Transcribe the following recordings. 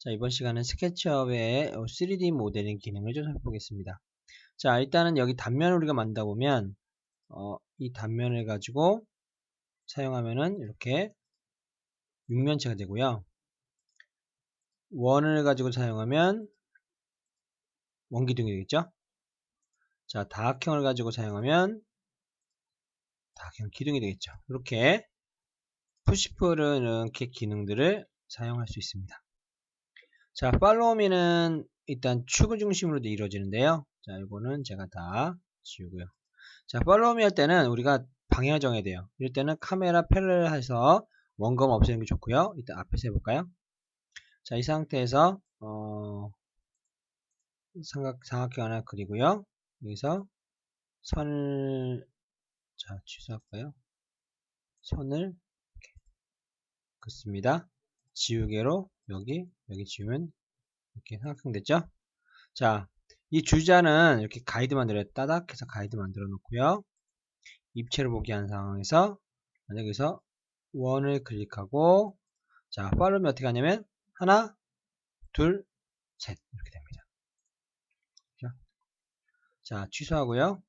자, 이번 시간은 스케치업의 3D 모델링 기능을 좀 살펴보겠습니다. 자, 일단은 여기 단면을 우리가 만들다 보면 이 단면을 가지고 사용하면은 이렇게 육면체가 되고요. 원을 가지고 사용하면 원기둥이 되겠죠. 자, 다각형을 가지고 사용하면 다각형 기둥이 되겠죠. 이렇게 푸시풀은 이렇게 기능들을 사용할 수 있습니다. 자, 팔로우미는 일단 축을 중심으로 이루어지는데요. 자, 이거는 제가 다 지우고요. 자, 팔로우미 할 때는 우리가 방향을 정해야 돼요. 이럴 때는 카메라 패러를 해서 원검 없애는 게 좋고요. 일단 앞에서 해볼까요? 자, 이 상태에서 삼각형 하나 그리고요. 여기서 선을 취소할까요? 선을 이렇게 긋습니다. 지우개로 여기 지우면 이렇게 삼각형 됐죠? 자, 이 주자는 이렇게 가이드 만들어요. 따닥 해서 가이드 만들어 놓고요. 입체를 보기 한 상황에서 만약 여기서 원을 클릭하고 자, 팔로우면 어떻게 하냐면 하나, 둘, 셋 이렇게 됩니다. 자, 취소하고요.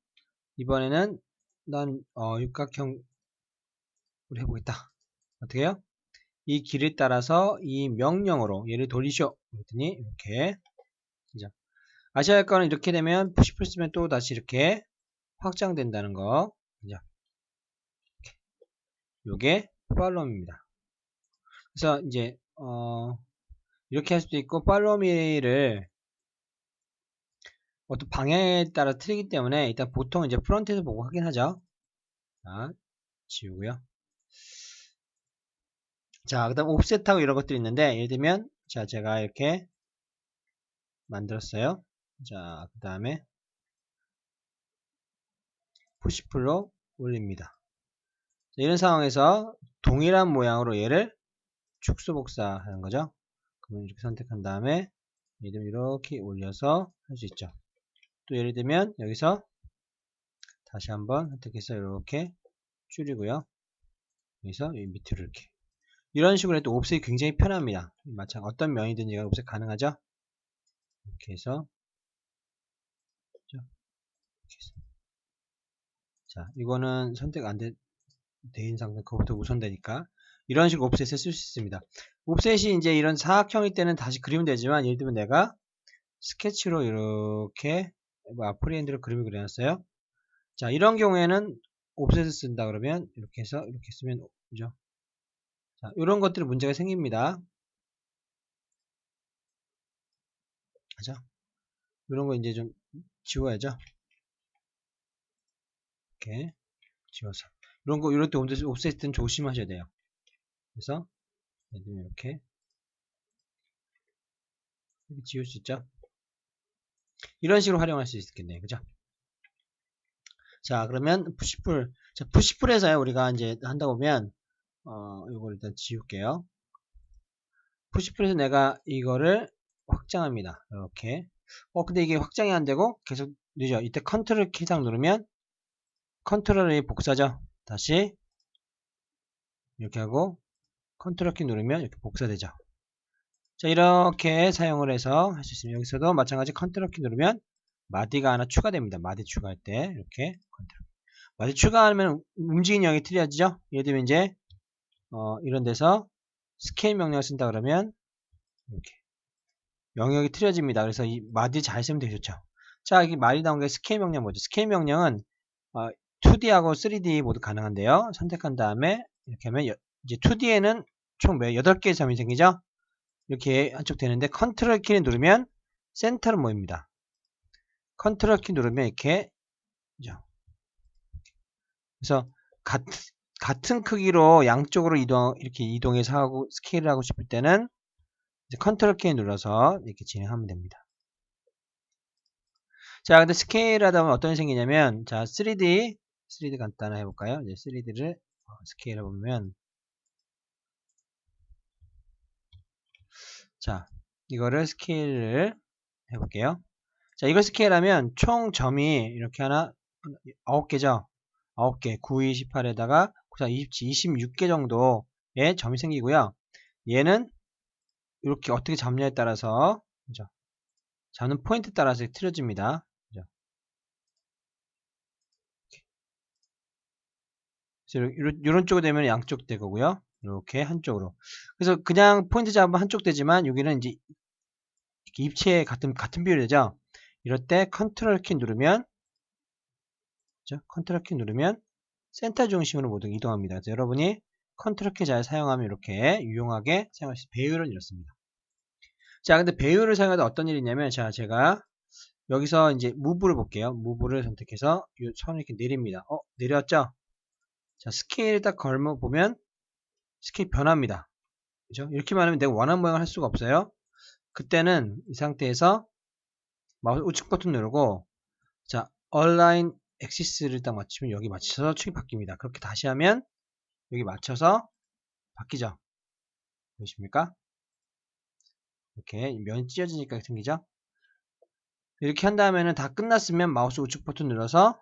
이번에는 난 육각형으로 해보겠다. 어떻게 해요? 이 길을 따라서 이 명령어로 얘를 돌리쇼 그랬더니 이렇게 진짜 아셔야 할 거는 이렇게 되면 푸시풀 쓰면 또 다시 이렇게 확장된다는 거. 그죠? 요게 팔로우입니다. 그래서 이제 이렇게 할 수도 있고 팔로우미를 어떤 방향에 따라 틀리기 때문에 일단 보통 이제 프론트에서 보고 확인하죠. 자, 지우고요. 자, 그 다음 옵셋하고 이런 것들이 있는데 예를 들면 자, 제가 이렇게 만들었어요. 자, 그 다음에 푸시풀로 올립니다. 자, 이런 상황에서 동일한 모양으로 얘를 축소 복사하는 거죠. 그러면 이렇게 선택한 다음에 예를 들면 이렇게 올려서 할 수 있죠. 또 예를 들면 여기서 다시 한번 선택해서 이렇게 줄이고요. 여기서 이 밑으로 이렇게 이런 식으로 해도 옵셋이 굉장히 편합니다. 마찬가지 어떤 면이든지 옵셋 가능하죠. 이렇게 해서 자, 이거는 선택 안 된 상태 그것부터 우선되니까 이런 식으로 옵셋을 쓸 수 있습니다. 옵셋이 이제 이런 사각형일 때는 다시 그리면 되지만 예를 들면 내가 스케치로 이렇게 프리핸드로 그림을 그려놨어요. 자, 이런 경우에는 옵셋을 쓴다 그러면 이렇게 해서 이렇게 쓰면 그죠? 자, 이런 것들은 문제가 생깁니다. 그죠? 이런 거 이제 좀 지워야죠. 이렇게 지워서 이런 거 이럴 때 옵셋은 조심하셔야 돼요. 그래서 예를 들면 이렇게 지울 수 있죠. 이런 식으로 활용할 수 있겠네요. 그죠? 자, 그러면 푸시풀. 자, 푸시풀에서 우리가 이제 한다 보면, 이걸 일단 지울게요. 푸시풀에서 내가 이거를 확장합니다. 이렇게. 근데 이게 확장이 안 되고 계속 늦어. 이때 컨트롤 키상 누르면 컨트롤이 복사죠. 다시 이렇게 하고 컨트롤 키 누르면 이렇게 복사되죠. 자, 이렇게 사용을 해서 할 수 있습니다. 여기서도 마찬가지 컨트롤 키 누르면 마디가 하나 추가됩니다. 마디 추가할 때 이렇게 컨트롤. 마디 추가하면 움직이는 영역이 틀려지죠. 예를 들면 이제 이런 데서 스케일 명령을 쓴다 그러면 이렇게 영역이 틀려집니다. 그래서 이 마디 잘 쓰면 되게 좋죠. 자, 여기 말이 나온 게 스케일 명령 뭐죠? 스케일 명령은 2D하고 3D 모두 가능한데요. 선택한 다음에 이렇게 하면 이제 2D에는 총 8개의 점이 생기죠. 이렇게 한쪽 되는데 컨트롤 키를 누르면 센터로 모입니다. 컨트롤 키 누르면 이렇게 그래서 같은 크기로 양쪽으로 이렇게 이동해서 하고 스케일을 하고 싶을 때는 이제 컨트롤 키 눌러서 이렇게 진행하면 됩니다. 자, 근데 스케일 하다 보면 어떤 일이 생기냐면 자, 3D 간단하게 해볼까요? 이제 3D를 스케일 해보면 자, 이거를 스케일을 해볼게요. 자, 이걸 스케일하면 총 점이 이렇게 하나 9개죠. 9개 9, 2, 18에다가 9, 4, 27, 26개 정도의 점이 생기고요. 얘는 이렇게 어떻게 잡냐에 따라서, 그죠? 잡는 포인트에 따라서 틀어집니다. 그죠? 그래서 이런 쪽으로 되면 양쪽 되고요. 이렇게 한쪽으로. 그래서 그냥 포인트 잡으면 한쪽 되지만 여기는 이제 이렇게 입체 같은 비율이 되죠. 이럴 때 컨트롤 키 누르면, 그죠? 컨트롤 키 누르면 센터 중심으로 모두 이동합니다. 그래서 여러분이 컨트롤 키 잘 사용하면 이렇게 유용하게 사용할 수 있습니다. 배율은 이렇습니다. 자, 근데 배율을 사용할 때 어떤 일이 있냐면, 자, 제가 여기서 이제 무브를 볼게요. 무브를 선택해서 이 선을 이렇게 내립니다. 내렸죠? 자, 스케일 딱 걸면 보면 스케일 변합니다. 그죠? 이렇게만 하면 내가 원하는 모양을 할 수가 없어요. 그때는 이 상태에서 마우스 우측 버튼 누르고, 자, Align Axis를 딱 맞추면 여기 맞춰서 축이 바뀝니다. 그렇게 다시 하면 여기 맞춰서 바뀌죠. 보이십니까? 이렇게 면이 찢어지니까 생기죠? 이렇게 한 다음에는 다 끝났으면 마우스 우측 버튼 눌러서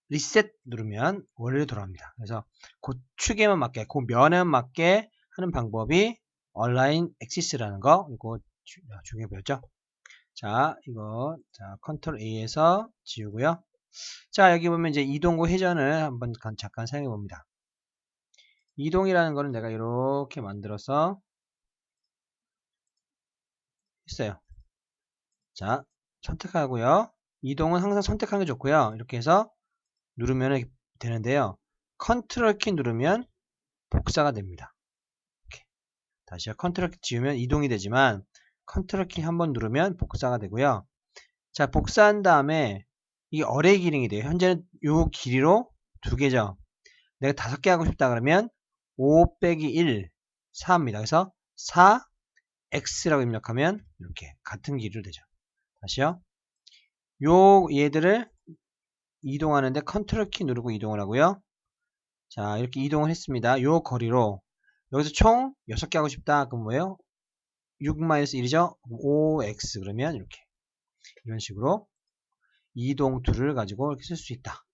리셋 누르면 원래로 돌아옵니다. 그래서 그 축에만 맞게, 그 면에만 맞게 하는 방법이 Align Axis라는 거, 이거 중요해 보였죠? 자, 이거, 자, 컨트롤 A에서 지우고요. 자, 여기 보면 이제 이동과 회전을 한번 잠깐 사용해 봅니다. 이동이라는 거는 내가 이렇게 만들어서 했어요. 자, 선택하고요. 이동은 항상 선택하는 게 좋고요. 이렇게 해서 누르면 되는데요. 컨트롤 키 누르면 복사가 됩니다. 이렇게. 다시요. 컨트롤 키 지우면 이동이 되지만 컨트롤 키 한번 누르면 복사가 되고요. 자, 복사한 다음에 이게 어레이 기능이 돼요. 현재는 요 길이로 2개죠. 내가 5개 하고 싶다 그러면 5 빼기 1, 4입니다. 그래서 4x라고 입력하면 이렇게 같은 길이로 되죠. 다시요. 요 얘들을 이동하는데 컨트롤 키 누르고 이동을 하고요. 자, 이렇게 이동을 했습니다. 요 거리로 여기서 총 6개 하고 싶다. 그럼 뭐예요? 6-1이죠? 5x 그러면 이렇게 이런 식으로 이동 툴을 가지고 이렇게 쓸 수 있다.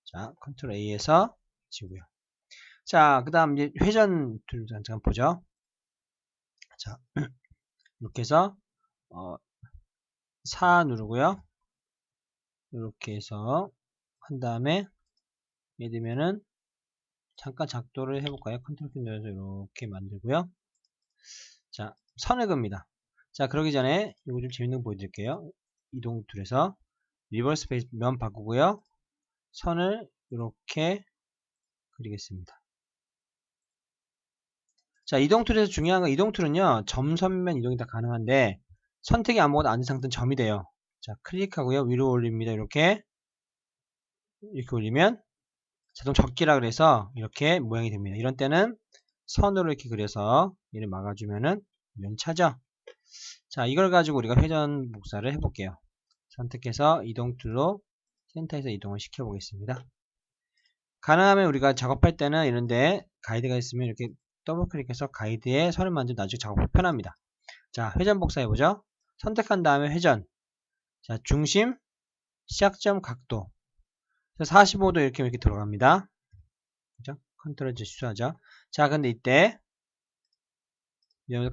자, 컨트롤 A에서 지우고요. 자, 그 다음 이제 회전 툴 잠깐 보죠. 자, 이렇게 해서 4 누르고요. 이렇게 해서 한 다음에 예를 들면은 잠깐 작도를 해볼까요? 컨트롤 키 눌러서 이렇게 만들고요. 자, 선을 그립니다. 자, 그러기 전에 이거 좀 재밌는 거 보여드릴게요. 이동 툴에서 리버스 페이스 면 바꾸고요. 선을 이렇게 그리겠습니다. 자, 이동 툴에서 중요한 건 이동 툴은요. 점선면 이동이 다 가능한데 선택이 아무것도 안 된 상태는 점이 돼요. 자, 클릭하고요. 위로 올립니다. 이렇게 올리면 자동 적기라 그래서 이렇게 모양이 됩니다. 이런 때는 선으로 이렇게 그려서 얘를 막아주면은 면이 차죠. 자, 이걸 가지고 우리가 회전 복사를 해볼게요. 선택해서 이동 툴로 센터에서 이동을 시켜 보겠습니다. 가능하면 우리가 작업할 때는 이런데 가이드가 있으면 이렇게 더블 클릭해서 가이드에 선을 만들면 나중에 작업이 편합니다. 자, 회전 복사해보죠. 선택한 다음에 회전. 자, 중심, 시작점 각도. 45도 이렇게 들어갑니다. 그죠? 컨트롤 Z 취소하죠. 자, 근데 이때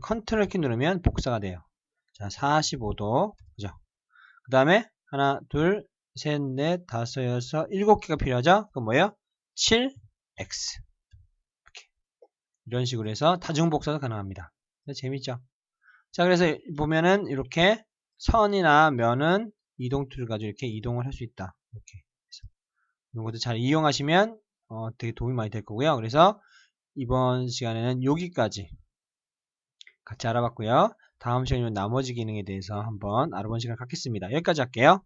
컨트롤 키 누르면 복사가 돼요. 자, 45도. 그죠? 그 다음에 하나, 둘, 셋, 넷, 다섯, 여섯, 7개가 필요하죠? 그럼 뭐예요? 7x. 이렇게. 이런 식으로 해서 다중 복사도 가능합니다. 재밌죠? 자, 그래서 보면은 이렇게 선이나 면은 이동 툴을 가지고 이렇게 이동을 할 수 있다. 이렇게. 이런 것도 잘 이용하시면 되게 도움이 많이 될 거고요. 그래서 이번 시간에는 여기까지 같이 알아봤고요. 다음 시간에는 나머지 기능에 대해서 한번 알아보는 시간을 갖겠습니다. 여기까지 할게요.